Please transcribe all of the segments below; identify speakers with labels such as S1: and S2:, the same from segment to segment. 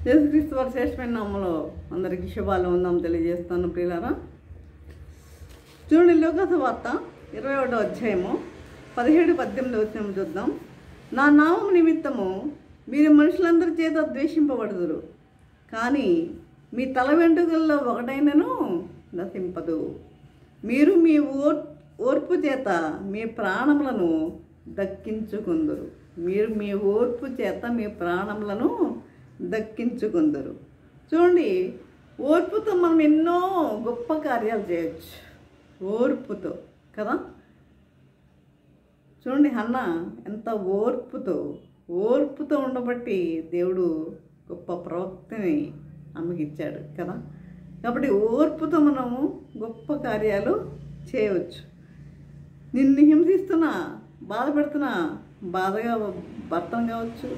S1: యేసుక్రీస్తు వారి శ్రేష్టమైన నామములో అందరికీ శుభాలు ఉందాం తెలియజేస్తాను ప్రియులారా. చూడండి, లూకా వార్త 21వ అధ్యాయము 17-18 వచనం చూద్దాం. నా నామం నిమిత్తము మీరు మనుషులందరి చేత ద్వేషింపబడుదురు, కానీ మీ తల వెంట్రుకల్లో ఒకటైనను నశింపదు. మీరు మీ ఓర్పు చేత మీ ప్రాణములను దక్కించుకుందరు. మీరు మీ ఓర్పు చేత మీ ప్రాణములను దక్కించుకుందరు. చూడండి, ఓర్పుతో మనం ఎన్నో గొప్ప కార్యాలు చేయొచ్చు. ఓర్పుతో కదా. చూడండి, హన్న ఎంత ఓర్పుతో ఉండబట్టి దేవుడు గొప్ప ప్రవక్తని ఆమెకి ఇచ్చాడు కదా. కాబట్టి ఓర్పుతో మనము గొప్ప కార్యాలు చేయవచ్చు. నిన్ను హింసిస్తున్నా, బాధ పెడుతున్నా, బాధగా భర్తను కావచ్చు,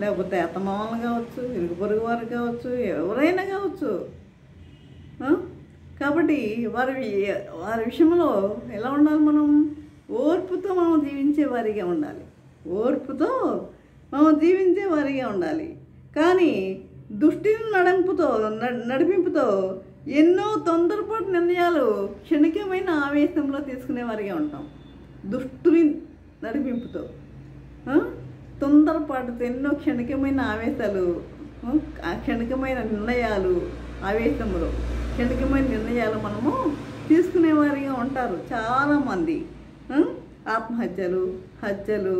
S1: లేకపోతే అత్తమామలు కావచ్చు, ఇరుగు పొరుగు వారు కావచ్చు, ఎవరైనా కావచ్చు. కాబట్టి వారి విషయంలో ఎలా ఉండాలి? మనం ఓర్పుతో మనం జీవించే వారిగా ఉండాలి. ఓర్పుతో మనం జీవించే వారిగా ఉండాలి. కానీ దుష్టిని నడిపింపుతో ఎన్నో తొందరపాటు నిర్ణయాలు క్షణికమైన ఆవేశంలో తీసుకునే వారిగా ఉంటాం. దుష్టుని నడిపింపుతో తొందరపాటుతో ఎన్నో క్షణికమైన ఆవేశాలు, క్షణికమైన నిర్ణయాలు, ఆవేశంలో క్షణికమైన నిర్ణయాలు మనము తీసుకునేవారిగా ఉంటారు చాలామంది. ఆత్మహత్యలు, హత్యలు,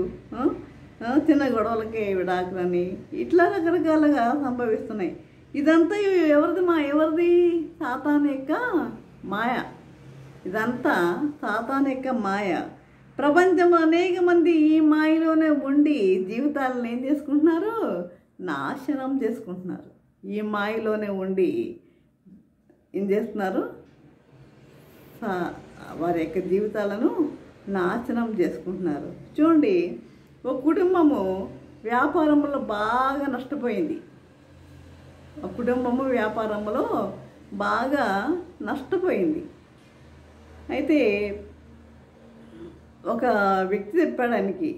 S1: చిన్న గొడవలకి విడాకులని, ఇట్లా రకరకాలుగా సంభవిస్తున్నాయి. ఇదంతా ఎవరిది? సాతాను యొక్క మాయ. ఇదంతా సాతాను యొక్క మాయ. ప్రపంచంలో అనేక మంది ఈ మాయలోనే ఉండి జీవితాలను ఏం చేసుకుంటున్నారు? నాశనం చేసుకుంటున్నారు. ఈ మాయలోనే ఉండి ఏం చేస్తున్నారు? వారి యొక్క జీవితాలను నాశనం చేసుకుంటున్నారు. చూడండి, ఒక కుటుంబము వ్యాపారంలో బాగా నష్టపోయింది. ఒక కుటుంబము వ్యాపారంలో బాగా నష్టపోయింది. అయితే ఒక వ్యక్తి చెప్పాడానికి,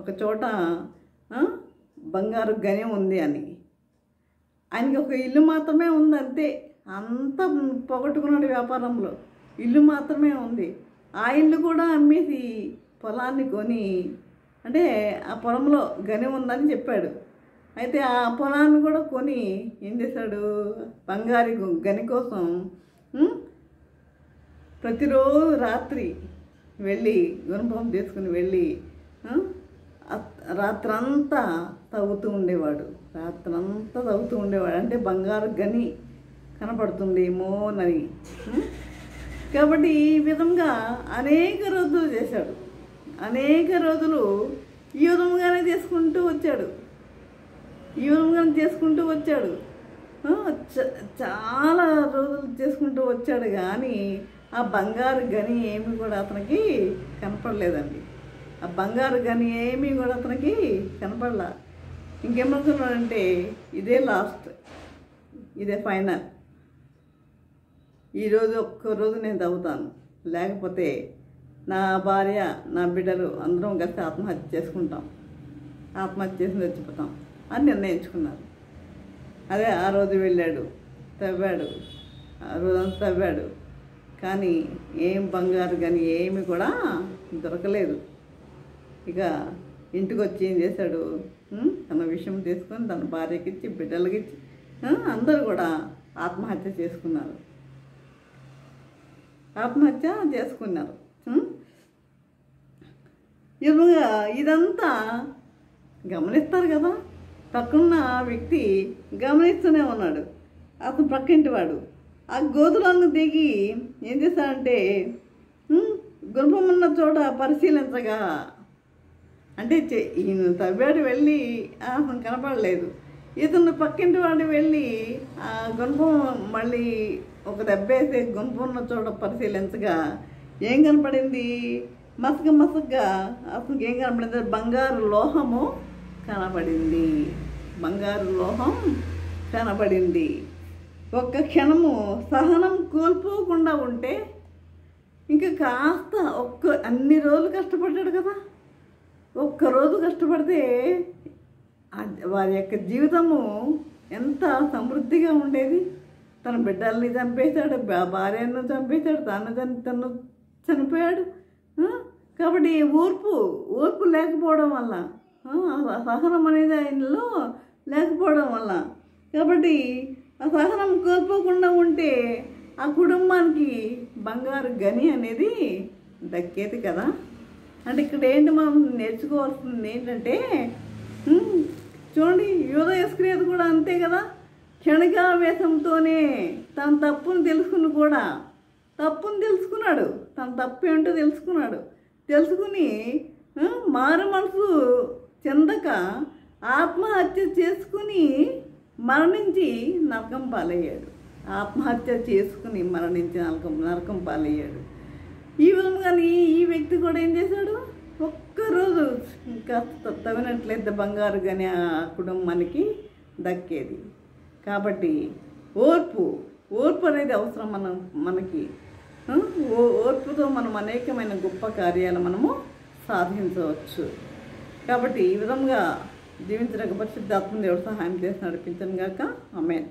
S1: ఒక చోట బంగారు గని ఉంది అని. ఆయనకి ఒక ఇల్లు మాత్రమే ఉంది, అంతే. అంతా పోగొట్టుకున్నాడు వ్యాపారంలో. ఇల్లు మాత్రమే ఉంది. ఆ ఇల్లు కూడా అమ్మేసి పొలాన్ని కొని, అంటే ఆ పొలంలో గని ఉందని చెప్పాడు. అయితే ఆ పొలాన్ని కూడా కొని ఏం చేశాడు? బంగారు గని కోసం ప్రతిరోజు రాత్రి వెళ్ళి గుణపం తీసుకుని వెళ్ళి రాత్రంతా తవ్వుతూ ఉండేవాడు. అంటే బంగారు గని కనపడుతుందేమోనని. కాబట్టి ఈ విధంగా అనేక రోజులు చేశాడు. అనేక రోజులు ఈ విధంగానే చేసుకుంటూ వచ్చాడు. చాలా రోజులు చేసుకుంటూ వచ్చాడు. కానీ ఆ బంగారు గని ఏమీ కూడా అతనికి కనపడలేదండి. ఆ బంగారు గని ఏమీ కూడా అతనికి కనపడలా. ఇంకేమనుకున్నాడంటే, ఇదే లాస్ట్, ఇదే ఫైనల్. ఈరోజు ఒక్కరోజు నేను తవ్వుతాను, లేకపోతే నా భార్య, నా బిడ్డలు అందరం కలిసి ఆత్మహత్య చేసుకుంటాం, ఆత్మహత్య చేసి చచ్చిపోతాం అని నిర్ణయించుకున్నారు. అదే ఆ రోజు వెళ్ళాడు, తవ్వాడు. ఆ రోజంతా తవ్వాడు. కానీ ఏం బంగారు కానీ ఏమి కూడా దొరకలేదు. ఇక ఇంటికి వచ్చి ఏం చేశాడు? తన విషయం తీసుకొని తన భార్యకి ఇచ్చి, బిడ్డలకి ఇచ్చి అందరూ కూడా ఆత్మహత్య చేసుకున్నారు. ఇదంతా గమనిస్తారు కదా. పక్కన్న వ్యక్తి గమనిస్తూనే ఉన్నాడు. అతను పక్కింటి వాడు ఆ గోతులను దిగి ఏం చేశాడంటే, గుణపం ఉన్న చోట పరిశీలించగా, అంటే ఈయన తవ్వాడు, వెళ్ళి అతను కనపడలేదు. ఇతను పక్కింటి వాడు వెళ్ళి ఆ గుణపం మళ్ళీ ఒక దెబ్బేసి గుణపం ఉన్న చోట పరిశీలించగా ఏం కనపడింది? మసకగా అతనికి ఏం కనపడింది? బంగారు లోహము కనపడింది. ఒక్క క్షణము సహనం కోల్పోకుండా ఉంటే ఇంకా కాస్త అన్ని రోజులు కష్టపడ్డాడు కదా. ఒక్కరోజు కష్టపడితే వారి యొక్క జీవితము ఎంత సమృద్ధిగా ఉండేది. తన బిడ్డల్ని చంపేశాడు, భార్యను చంపేశాడు, తను చనిపోయాడు. కాబట్టి ఓర్పు లేకపోవడం వల్ల, సహనం అనేది ఆయనలో లేకపోవడం వల్ల, కాబట్టి ఆ సహనం కోల్పోకుండా ఉంటే ఆ కుటుంబానికి బంగారు గని అనేది దక్కేది కదా. అంటే ఇక్కడ ఏంటి మనం నేర్చుకోవాల్సింది ఏంటంటే, చూడండి యూదా ఇస్కరియోతు కూడా అంతే కదా. క్షణికావేశంతోనే తన తప్పును తెలుసుకున్నాడు. తన తప్పు ఏంటో తెలుసుకుని మారు మనసు చెందక ఆత్మహత్య చేసుకుని మరణించి నరకం పాలయ్యాడు. నరకం పాలయ్యాడు. ఈ విధంగాని ఈ వ్యక్తి కూడా ఏం చేశాడు, ఒక్కరోజు ఇంకా తవ్వినట్లయితే బంగారు కానీ ఆ కుటుంబానికి దక్కేది. కాబట్టి ఓర్పు అనేది అవసరం మనకి. ఓర్పుతో మనం అనేకమైన గొప్ప కార్యాలు మనము సాధించవచ్చు. కాబట్టి ఈ విధంగా జీవించడానికి పరిశుద్ధాత్మ దేవుడు సహాయం చేసి నడిపించను గాక. ఆమేన్.